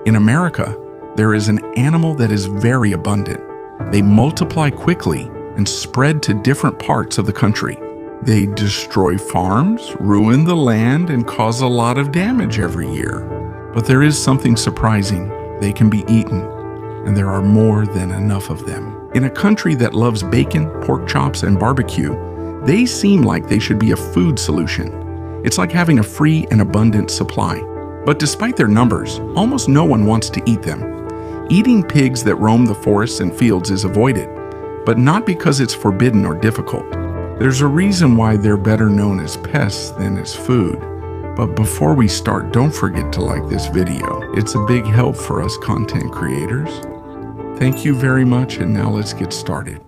In America, there is an animal that is very abundant. They multiply quickly and spread to different parts of the country. They destroy farms, ruin the land, and cause a lot of damage every year. But there is something surprising. They can be eaten, and there are more than enough of them. In a country that loves bacon, pork chops, and barbecue, they seem like they should be a food solution. It's like having a free and abundant supply. But despite their numbers, almost no one wants to eat them. Eating pigs that roam the forests and fields is avoided, but not because it's forbidden or difficult. There's a reason why they're better known as pests than as food. But before we start, don't forget to like this video. It's a big help for us content creators. Thank you very much, and now let's get started.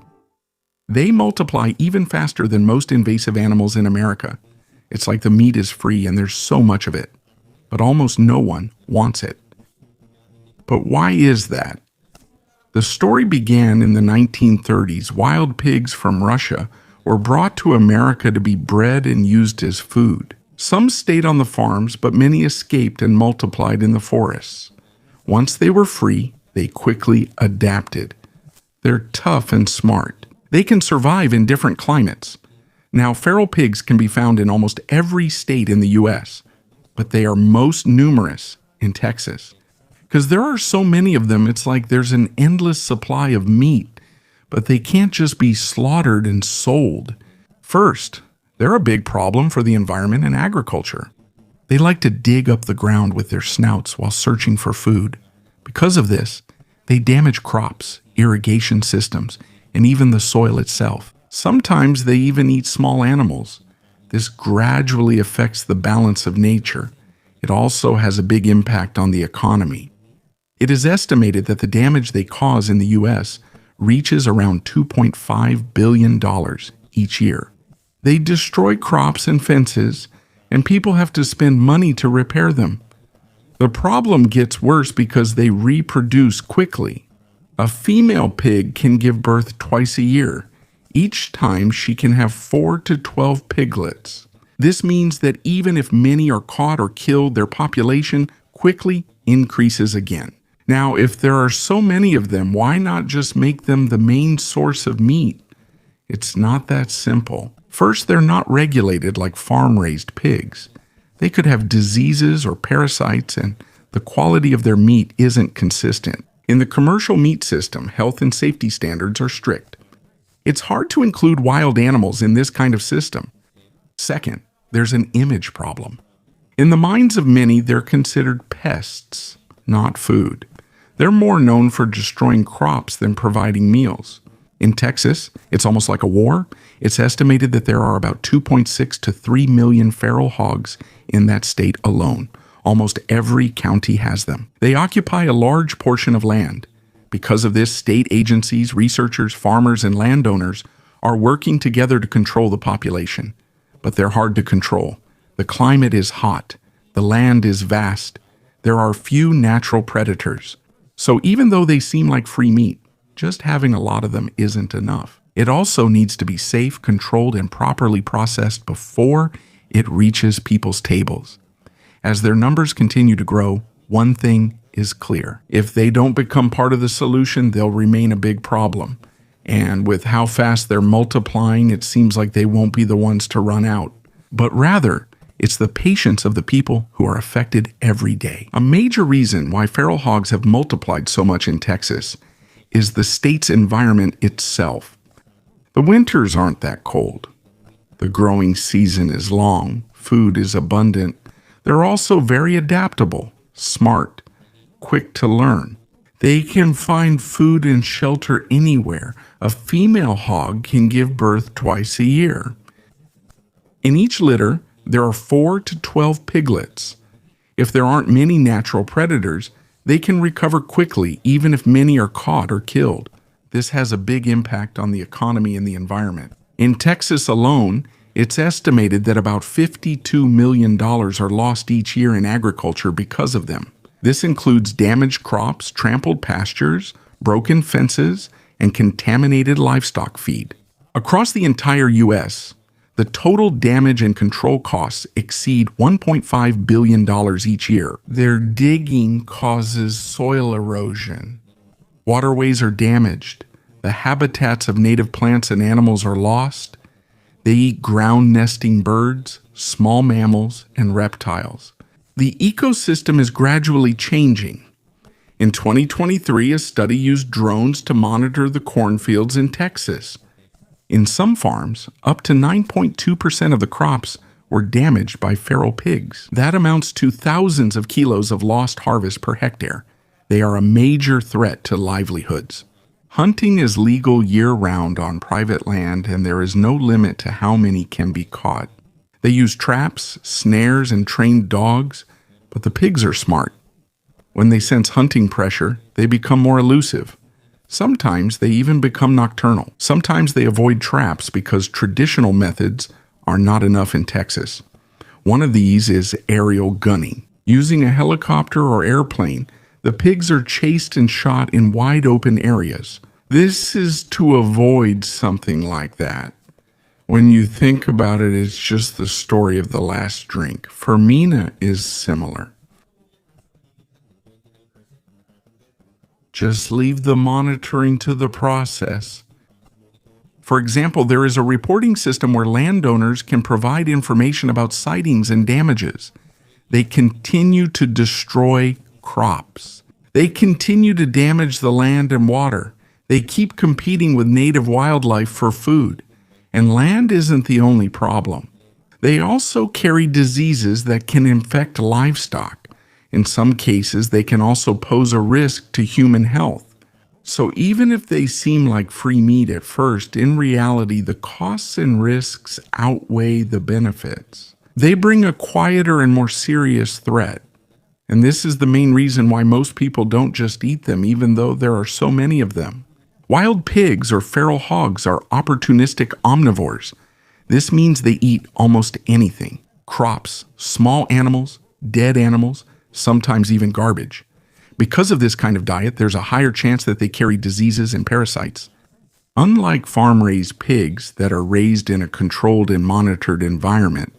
They multiply even faster than most invasive animals in America. It's like the meat is free and there's so much of it, but almost no one wants it. But why is that? The story began in the 1930s. Wild pigs from Russia were brought to America to be bred and used as food. Some stayed on the farms, but many escaped and multiplied in the forests. Once they were free, they quickly adapted. They're tough and smart. They can survive in different climates. Now, feral pigs can be found in almost every state in the U.S., but they are most numerous in Texas. Because there are so many of them, it's like there's an endless supply of meat, but they can't just be slaughtered and sold. First, they're a big problem for the environment and agriculture. They like to dig up the ground with their snouts while searching for food. Because of this, they damage crops, irrigation systems, and even the soil itself. Sometimes they even eat small animals. This gradually affects the balance of nature. It also has a big impact on the economy. It is estimated that the damage they cause in the U.S. reaches around $2.5 billion each year. They destroy crops and fences, and people have to spend money to repair them. The problem gets worse because they reproduce quickly. A female pig can give birth twice a year. Each time she can have 4 to 12 piglets. This means that even if many are caught or killed, their population quickly increases again. Now, if there are so many of them, why not just make them the main source of meat? It's not that simple. First, they're not regulated like farm-raised pigs. They could have diseases or parasites, and the quality of their meat isn't consistent. In the commercial meat system, health and safety standards are strict. It's hard to include wild animals in this kind of system. Second, there's an image problem. In the minds of many, they're considered pests, not food. They're more known for destroying crops than providing meals. In Texas, it's almost like a war. It's estimated that there are about 2.6 to 3 million feral hogs in that state alone. Almost every county has them. They occupy a large portion of land. Because of this, state agencies, researchers, farmers, and landowners are working together to control the population. But they're hard to control. The climate is hot. The land is vast. There are few natural predators. So even though they seem like free meat, just having a lot of them isn't enough. It also needs to be safe, controlled, and properly processed before it reaches people's tables. As their numbers continue to grow, one thing is clear. If they don't become part of the solution, they'll remain a big problem. And with how fast they're multiplying, it seems like they won't be the ones to run out. But rather, it's the patience of the people who are affected every day. A major reason why feral hogs have multiplied so much in Texas is the state's environment itself. The winters aren't that cold. The growing season is long. Food is abundant. They're also very adaptable, smart, quick to learn. They can find food and shelter anywhere. A female hog can give birth twice a year. In each litter, there are 4 to 12 piglets. If there aren't many natural predators, they can recover quickly even if many are caught or killed. This has a big impact on the economy and the environment. In Texas alone, it's estimated that about $52 million are lost each year in agriculture because of them. This includes damaged crops, trampled pastures, broken fences, and contaminated livestock feed. Across the entire U.S., The total damage and control costs exceed $1.5 billion each year. Their digging causes soil erosion. Waterways are damaged. The habitats of native plants and animals are lost. They eat ground-nesting birds, small mammals, and reptiles. The ecosystem is gradually changing. In 2023, a study used drones to monitor the cornfields in Texas. In some farms, up to 9.2% of the crops were damaged by feral pigs. That amounts to thousands of kilos of lost harvest per hectare. They are a major threat to livelihoods. Hunting is legal year-round on private land, and there is no limit to how many can be caught. They use traps, snares, and trained dogs, but the pigs are smart. When they sense hunting pressure, they become more elusive. Sometimes they even become nocturnal. Sometimes they avoid traps because traditional methods are not enough in Texas. One of these is aerial gunning. Using a helicopter or airplane, the pigs are chased and shot in wide open areas. This is to avoid something like that. When you think about it, it's just the story of the last drink. Fermina is similar. Just leave the monitoring to the process. For example, there is a reporting system where landowners can provide information about sightings and damages. They continue to destroy crops. They continue to damage the land and water. They keep competing with native wildlife for food. And land isn't the only problem. They also carry diseases that can infect livestock. In some cases, they can also pose a risk to human health. So even if they seem like free meat at first, in reality, the costs and risks outweigh the benefits. They bring a quieter and more serious threat. And this is the main reason why most people don't just eat them, even though there are so many of them. Wild pigs or feral hogs are opportunistic omnivores. This means they eat almost anything: crops, small animals, dead animals, sometimes even garbage. Because of this kind of diet, there's a higher chance that they carry diseases and parasites. Unlike farm-raised pigs that are raised in a controlled and monitored environment,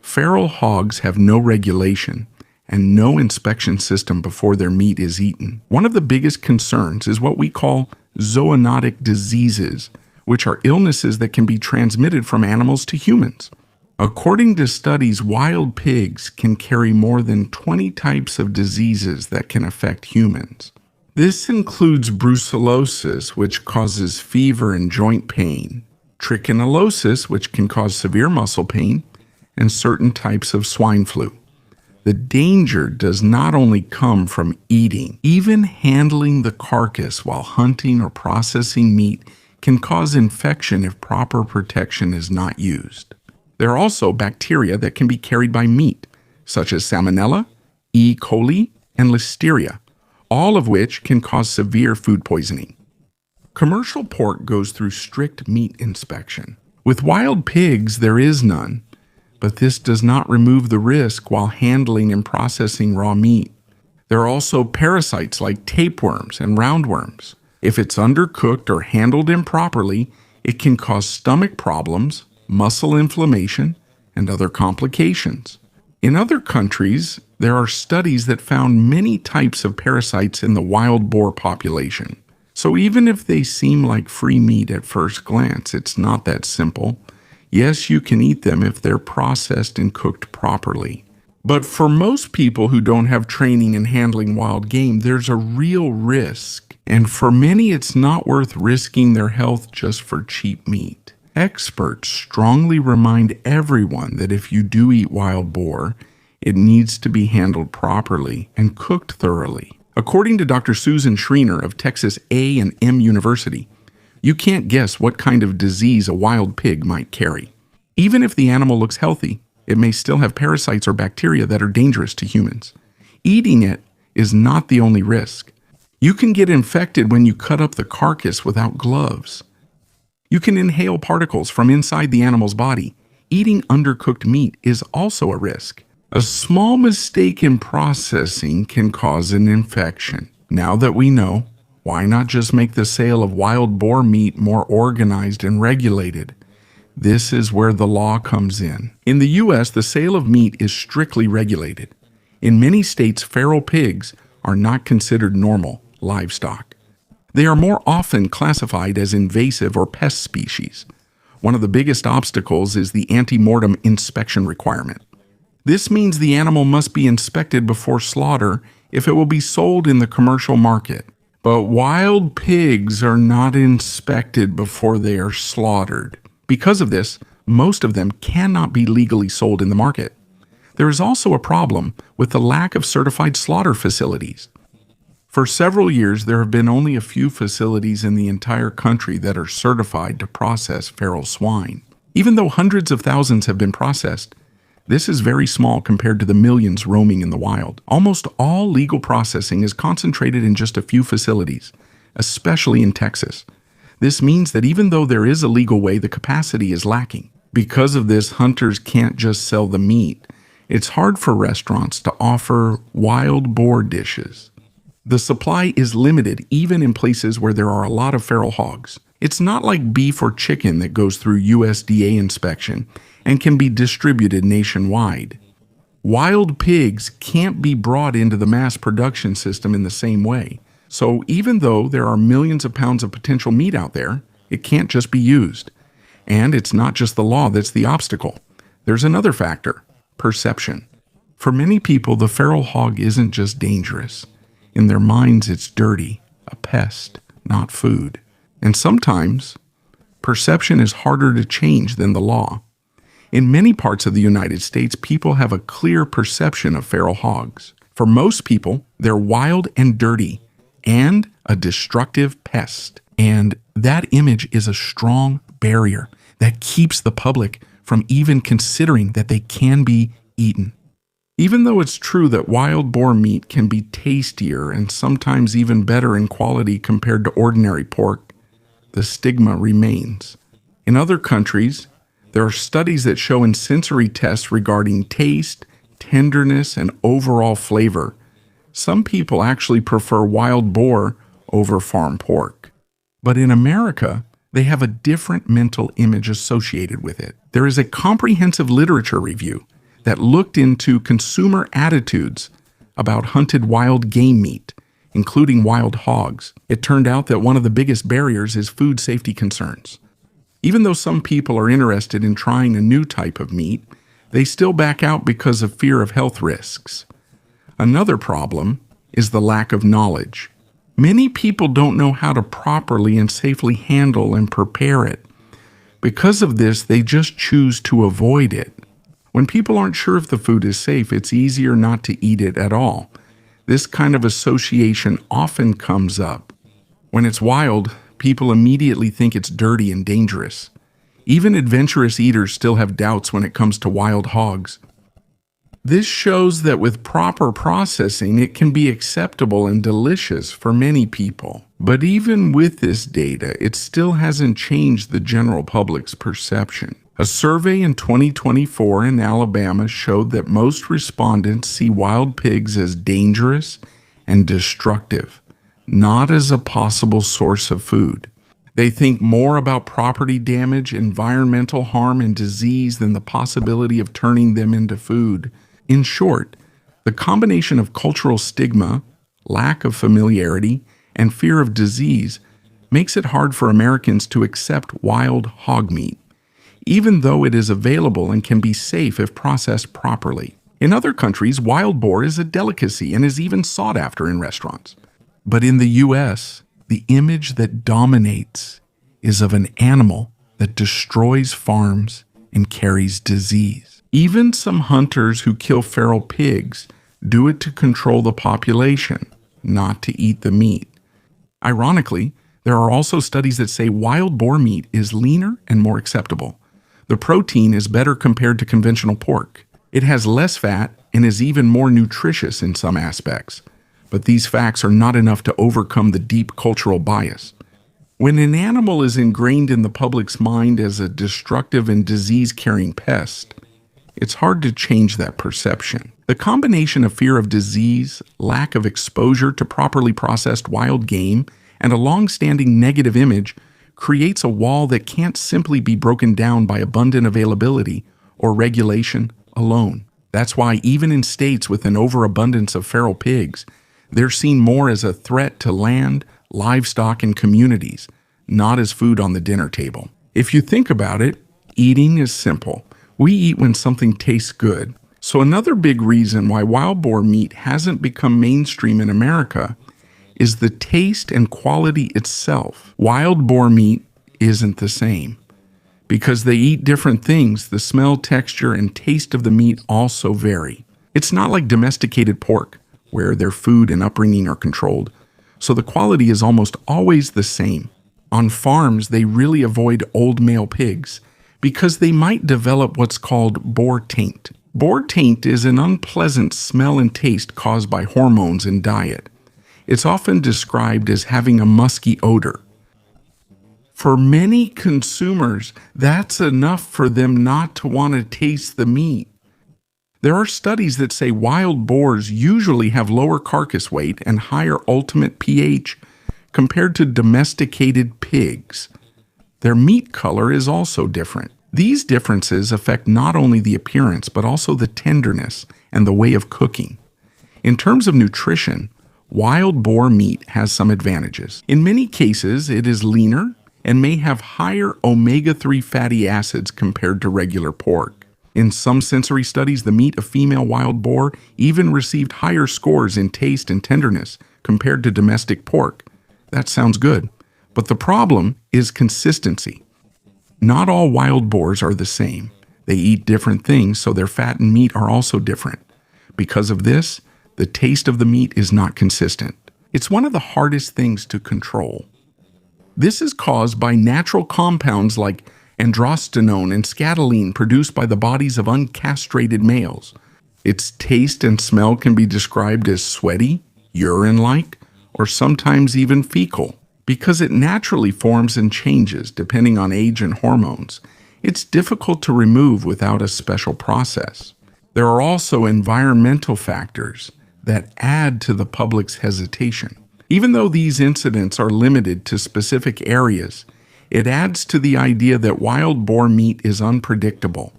feral hogs have no regulation and no inspection system before their meat is eaten. One of the biggest concerns is what we call zoonotic diseases, which are illnesses that can be transmitted from animals to humans. According to studies, wild pigs can carry more than 20 types of diseases that can affect humans. This includes brucellosis, which causes fever and joint pain, trichinosis, which can cause severe muscle pain, and certain types of swine flu. The danger does not only come from eating. Even handling the carcass while hunting or processing meat can cause infection if proper protection is not used. There are also bacteria that can be carried by meat, such as Salmonella, E. coli, and Listeria, all of which can cause severe food poisoning. Commercial pork goes through strict meat inspection. With wild pigs, there is none, but this does not remove the risk while handling and processing raw meat. There are also parasites like tapeworms and roundworms. If it's undercooked or handled improperly, it can cause stomach problems, muscle inflammation, and other complications. In other countries, there are studies that found many types of parasites in the wild boar population. So even if they seem like free meat at first glance, it's not that simple. Yes, you can eat them if they're processed and cooked properly. But for most people who don't have training in handling wild game, there's a real risk. And for many, it's not worth risking their health just for cheap meat. Experts strongly remind everyone that if you do eat wild boar, it needs to be handled properly and cooked thoroughly. According to Dr. Susan Schreiner of Texas A&M University, you can't guess what kind of disease a wild pig might carry. Even if the animal looks healthy, it may still have parasites or bacteria that are dangerous to humans. Eating it is not the only risk. You can get infected when you cut up the carcass without gloves. You can inhale particles from inside the animal's body. Eating undercooked meat is also a risk. A small mistake in processing can cause an infection. Now that we know, why not just make the sale of wild boar meat more organized and regulated? This is where the law comes in. In the U.S., the sale of meat is strictly regulated. In many states, feral pigs are not considered normal livestock. They are more often classified as invasive or pest species. One of the biggest obstacles is the ante-mortem inspection requirement. This means the animal must be inspected before slaughter if it will be sold in the commercial market. But wild pigs are not inspected before they are slaughtered. Because of this, most of them cannot be legally sold in the market. There is also a problem with the lack of certified slaughter facilities. For several years, there have been only a few facilities in the entire country that are certified to process feral swine. Even though hundreds of thousands have been processed, this is very small compared to the millions roaming in the wild. Almost all legal processing is concentrated in just a few facilities, especially in Texas. This means that even though there is a legal way, the capacity is lacking. Because of this, hunters can't just sell the meat. It's hard for restaurants to offer wild boar dishes. The supply is limited even in places where there are a lot of feral hogs. It's not like beef or chicken that goes through USDA inspection and can be distributed nationwide. Wild pigs can't be brought into the mass production system in the same way. So even though there are millions of pounds of potential meat out there, it can't just be used. And it's not just the law that's the obstacle. There's another factor: perception. For many people, the feral hog isn't just dangerous. In their minds, it's dirty, a pest, not food. And sometimes, perception is harder to change than the law. In many parts of the United States, people have a clear perception of feral hogs. For most people, they're wild and dirty, and a destructive pest. And that image is a strong barrier that keeps the public from even considering that they can be eaten. Even though it's true that wild boar meat can be tastier and sometimes even better in quality compared to ordinary pork, the stigma remains. In other countries, there are studies that show in sensory tests regarding taste, tenderness, and overall flavor, some people actually prefer wild boar over farm pork. But in America, they have a different mental image associated with it. There is a comprehensive literature review that looked into consumer attitudes about hunted wild game meat, including wild hogs. It turned out that one of the biggest barriers is food safety concerns. Even though some people are interested in trying a new type of meat, they still back out because of fear of health risks. Another problem is the lack of knowledge. Many people don't know how to properly and safely handle and prepare it. Because of this, they just choose to avoid it. When people aren't sure if the food is safe, it's easier not to eat it at all. This kind of association often comes up. When it's wild, people immediately think it's dirty and dangerous. Even adventurous eaters still have doubts when it comes to wild hogs. This shows that with proper processing, it can be acceptable and delicious for many people. But even with this data, it still hasn't changed the general public's perception. A survey in 2024 in Alabama showed that most respondents see wild pigs as dangerous and destructive, not as a possible source of food. They think more about property damage, environmental harm, and disease than the possibility of turning them into food. In short, the combination of cultural stigma, lack of familiarity, and fear of disease makes it hard for Americans to accept wild hog meat, even though it is available and can be safe if processed properly. In other countries, wild boar is a delicacy and is even sought after in restaurants. But in the U.S., the image that dominates is of an animal that destroys farms and carries disease. Even some hunters who kill feral pigs do it to control the population, not to eat the meat. Ironically, there are also studies that say wild boar meat is leaner and more acceptable. The protein is better compared to conventional pork. It has less fat and is even more nutritious in some aspects. But these facts are not enough to overcome the deep cultural bias. When an animal is ingrained in the public's mind as a destructive and disease-carrying pest, it's hard to change that perception. The combination of fear of disease, lack of exposure to properly processed wild game, and a long-standing negative image creates a wall that can't simply be broken down by abundant availability or regulation alone. That's why even in states with an overabundance of feral pigs, they're seen more as a threat to land, livestock, and communities, not as food on the dinner table. If you think about it, eating is simple. We eat when something tastes good. So another big reason why wild boar meat hasn't become mainstream in America is the taste and quality itself. Wild boar meat isn't the same. Because they eat different things, the smell, texture, and taste of the meat also vary. It's not like domesticated pork, where their food and upbringing are controlled, so the quality is almost always the same. On farms, they really avoid old male pigs because they might develop what's called boar taint. Boar taint is an unpleasant smell and taste caused by hormones and diet. It's often described as having a musky odor. For many consumers, that's enough for them not to want to taste the meat. There are studies that say wild boars usually have lower carcass weight and higher ultimate pH compared to domesticated pigs. Their meat color is also different. These differences affect not only the appearance but also the tenderness and the way of cooking. In terms of nutrition, wild boar meat has some advantages. In many cases, it is leaner and may have higher omega-3 fatty acids compared to regular pork. In some sensory studies, the meat of female wild boar even received higher scores in taste and tenderness compared to domestic pork. That sounds good, but the problem is consistency. Not all wild boars are the same. They eat different things, so their fat and meat are also different. Because of this, the taste of the meat is not consistent. It's one of the hardest things to control. This is caused by natural compounds like androstenone and scatolene produced by the bodies of uncastrated males. Its taste and smell can be described as sweaty, urine-like, or sometimes even fecal. Because it naturally forms and changes depending on age and hormones, it's difficult to remove without a special process. There are also environmental factors that add to the public's hesitation. Even though these incidents are limited to specific areas, it adds to the idea that wild boar meat is unpredictable.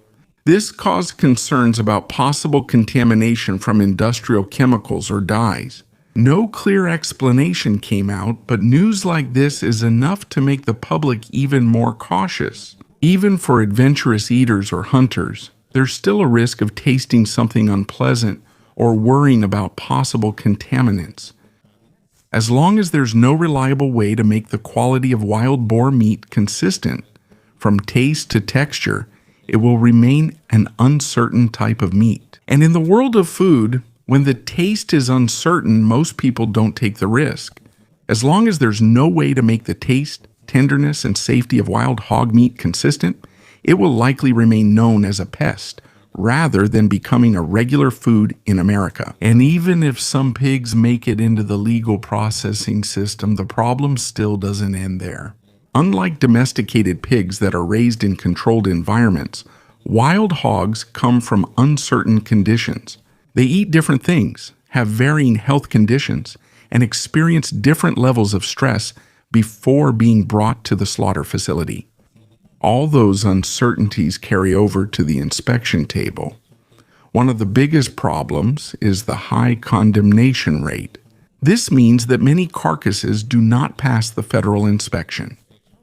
This caused concerns about possible contamination from industrial chemicals or dyes. No clear explanation came out, but news like this is enough to make the public even more cautious. Even for adventurous eaters or hunters, there's still a risk of tasting something unpleasant or worrying about possible contaminants. As long as there's no reliable way to make the quality of wild boar meat consistent, from taste to texture, it will remain an uncertain type of meat. And in the world of food, when the taste is uncertain, most people don't take the risk. As long as there's no way to make the taste, tenderness, and safety of wild hog meat consistent, it will likely remain known as a pest, rather than becoming a regular food in America. And even if some pigs make it into the legal processing system, the problem still doesn't end there. Unlike domesticated pigs that are raised in controlled environments, wild hogs come from uncertain conditions. They eat different things, have varying health conditions, and experience different levels of stress before being brought to the slaughter facility. All those uncertainties carry over to the inspection table. One of the biggest problems is the high condemnation rate. This means that many carcasses do not pass the federal inspection.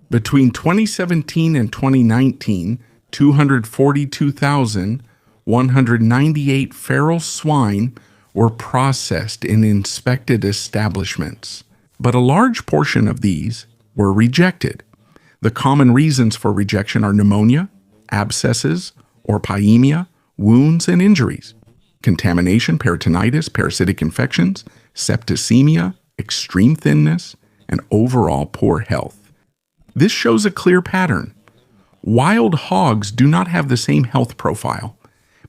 Between 2017 and 2019, 242,198 feral swine were processed in inspected establishments, but a large portion of these were rejected. The common reasons for rejection are pneumonia, abscesses or pyemia, wounds and injuries, contamination, peritonitis, parasitic infections, septicemia, extreme thinness, and overall poor health. This shows a clear pattern. Wild hogs do not have the same health profile.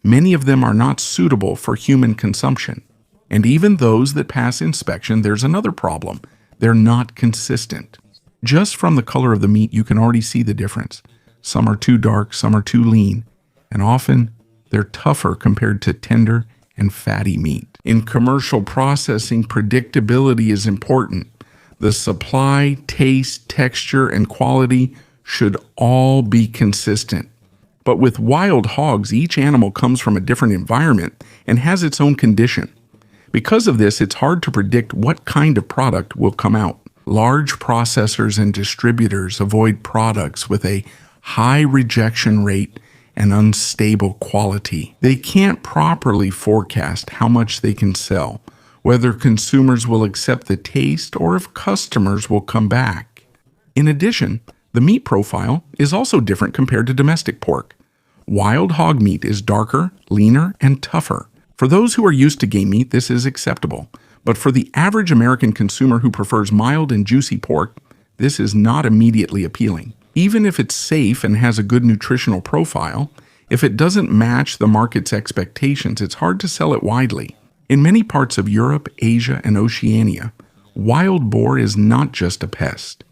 Many of them are not suitable for human consumption. And even those that pass inspection, there's another problem. They're not consistent. Just from the color of the meat, you can already see the difference. Some are too dark, some are too lean, and often they're tougher compared to tender and fatty meat. In commercial processing, predictability is important. The supply, taste, texture, and quality should all be consistent. But with wild hogs, each animal comes from a different environment and has its own condition. Because of this, it's hard to predict what kind of product will come out. Large processors and distributors avoid products with a high rejection rate and unstable quality. They can't properly forecast how much they can sell, whether consumers will accept the taste or if customers will come back. In addition, the meat profile is also different compared to domestic pork. Wild hog meat is darker, leaner, and tougher. For those who are used to game meat, this is acceptable. But for the average American consumer who prefers mild and juicy pork, this is not immediately appealing. Even if it's safe and has a good nutritional profile, if it doesn't match the market's expectations, it's hard to sell it widely. In many parts of Europe, Asia, and Oceania, wild boar is not just a pest.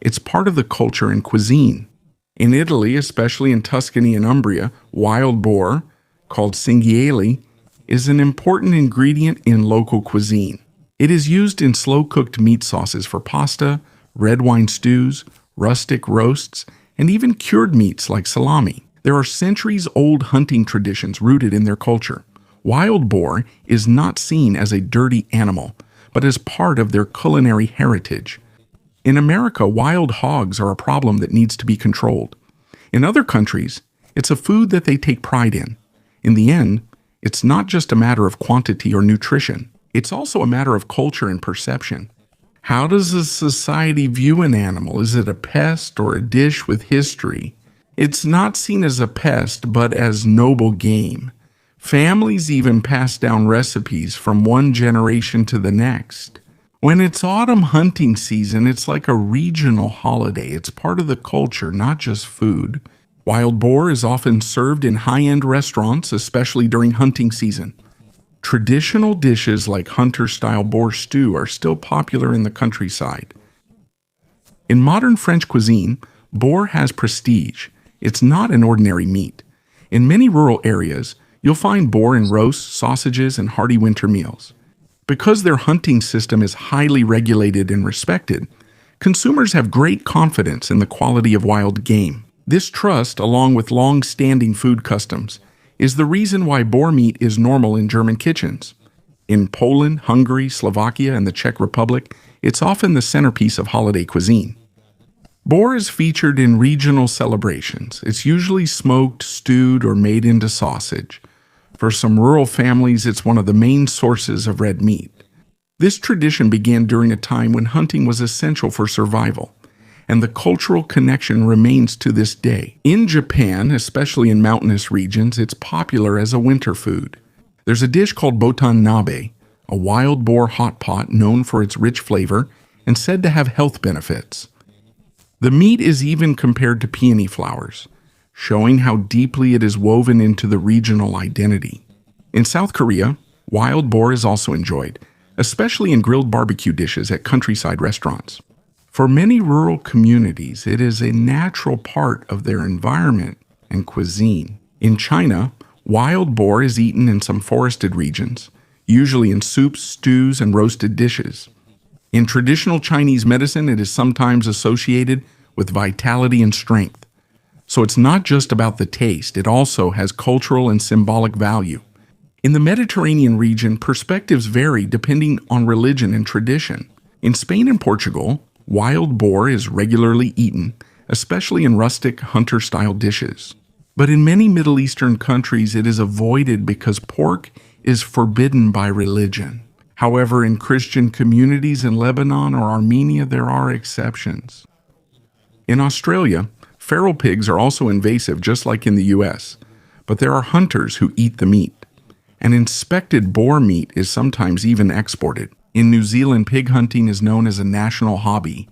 It's part of the culture and cuisine. In Italy, especially in Tuscany and Umbria, wild boar, called cinghiale, is an important ingredient in local cuisine. It is used in slow-cooked meat sauces for pasta, red wine stews, rustic roasts, and even cured meats like salami. There are centuries-old hunting traditions rooted in their culture. Wild boar is not seen as a dirty animal, but as part of their culinary heritage. In America, wild hogs are a problem that needs to be controlled. In other countries, it's a food that they take pride in. In the end, it's not just a matter of quantity or nutrition. It's also a matter of culture and perception. How does a society view an animal? Is it a pest or a dish with history? It's not seen as a pest, but as noble game. Families even pass down recipes from one generation to the next. When it's autumn hunting season, it's like a regional holiday. It's part of the culture, not just food. Wild boar is often served in high-end restaurants, especially during hunting season. Traditional dishes like hunter-style boar stew are still popular in the countryside. In modern French cuisine, boar has prestige. It's not an ordinary meat. In many rural areas, you'll find boar in roasts, sausages, and hearty winter meals. Because their hunting system is highly regulated and respected, consumers have great confidence in the quality of wild game. This trust, along with long-standing food customs, is the reason why boar meat is normal in German kitchens. In Poland, Hungary, Slovakia, and the Czech Republic, it's often the centerpiece of holiday cuisine. Boar is featured in regional celebrations. It's usually smoked, stewed, or made into sausage. For some rural families, it's one of the main sources of red meat. This tradition began during a time when hunting was essential for survival, and the cultural connection remains to this day. In Japan, especially in mountainous regions, it's popular as a winter food. There's a dish called botan nabe, a wild boar hot pot known for its rich flavor and said to have health benefits. The meat is even compared to peony flowers, showing how deeply it is woven into the regional identity. In South Korea, wild boar is also enjoyed, especially in grilled barbecue dishes at countryside restaurants. For many rural communities, it is a natural part of their environment and cuisine. In China, wild boar is eaten in some forested regions, usually in soups, stews, and roasted dishes. In traditional Chinese medicine, it is sometimes associated with vitality and strength. So it's not just about the taste, it also has cultural and symbolic value. In the Mediterranean region, perspectives vary depending on religion and tradition. In Spain and Portugal, wild boar is regularly eaten, especially in rustic hunter-style dishes. But in many Middle Eastern countries, it is avoided because pork is forbidden by religion. However, in Christian communities in Lebanon or Armenia, there are exceptions. In Australia, feral pigs are also invasive, just like in the US, but there are hunters who eat the meat. And inspected boar meat is sometimes even exported. In New Zealand, pig hunting is known as a national hobby,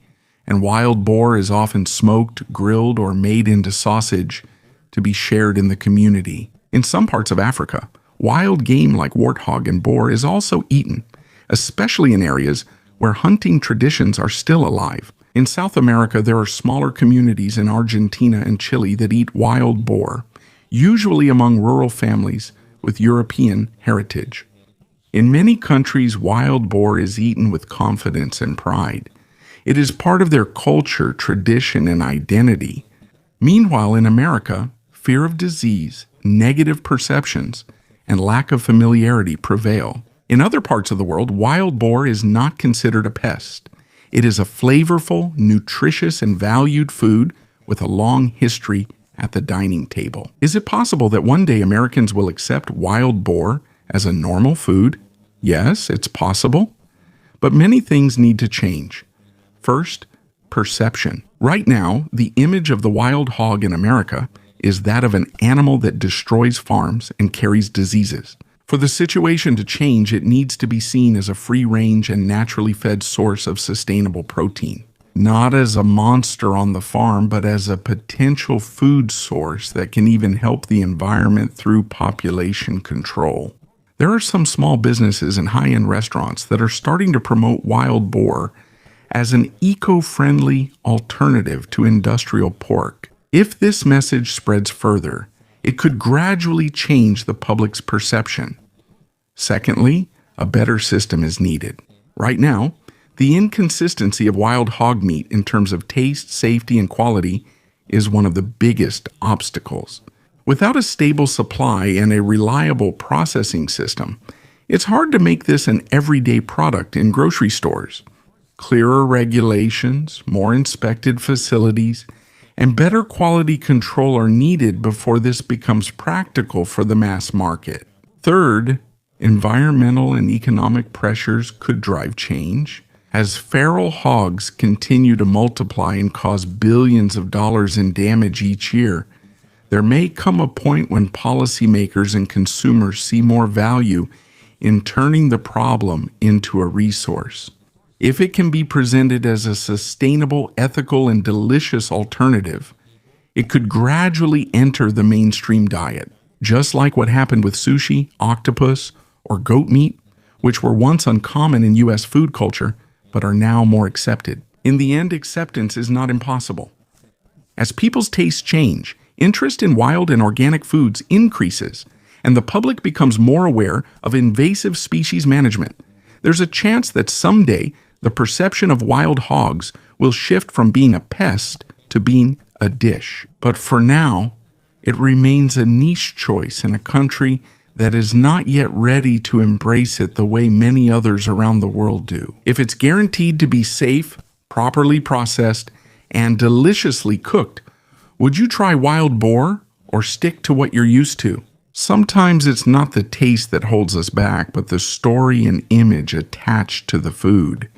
and wild boar is often smoked, grilled, or made into sausage to be shared in the community. In some parts of Africa, wild game like warthog and boar is also eaten, especially in areas where hunting traditions are still alive. In South America, there are smaller communities in Argentina and Chile that eat wild boar, usually among rural families with European heritage. In many countries, wild boar is eaten with confidence and pride. It is part of their culture, tradition, and identity. Meanwhile, in America, fear of disease, negative perceptions, and lack of familiarity prevail. In other parts of the world, wild boar is not considered a pest. It is a flavorful, nutritious, and valued food with a long history at the dining table. Is it possible that one day Americans will accept wild boar as a normal food? Yes, it's possible. But many things need to change. First, perception. Right now, the image of the wild hog in America is that of an animal that destroys farms and carries diseases. For the situation to change, it needs to be seen as a free-range and naturally fed source of sustainable protein. Not as a monster on the farm, but as a potential food source that can even help the environment through population control. There are some small businesses and high-end restaurants that are starting to promote wild boar as an eco-friendly alternative to industrial pork. If this message spreads further, it could gradually change the public's perception. Secondly, a better system is needed. Right now, the inconsistency of wild hog meat in terms of taste, safety, and quality is one of the biggest obstacles. Without a stable supply and a reliable processing system, it's hard to make this an everyday product in grocery stores. Clearer regulations, more inspected facilities, and better quality control are needed before this becomes practical for the mass market. Third, environmental and economic pressures could drive change. As feral hogs continue to multiply and cause billions of dollars in damage each year, there may come a point when policymakers and consumers see more value in turning the problem into a resource. If it can be presented as a sustainable, ethical, and delicious alternative, it could gradually enter the mainstream diet, just like what happened with sushi, octopus, or goat meat, which were once uncommon in U.S. food culture, but are now more accepted. In the end, acceptance is not impossible. As people's tastes change, interest in wild and organic foods increases, and the public becomes more aware of invasive species management. There's a chance that someday the perception of wild hogs will shift from being a pest to being a dish. But for now, it remains a niche choice in a country that is not yet ready to embrace it the way many others around the world do. If it's guaranteed to be safe, properly processed, and deliciously cooked, would you try wild boar or stick to what you're used to? Sometimes it's not the taste that holds us back, but the story and image attached to the food.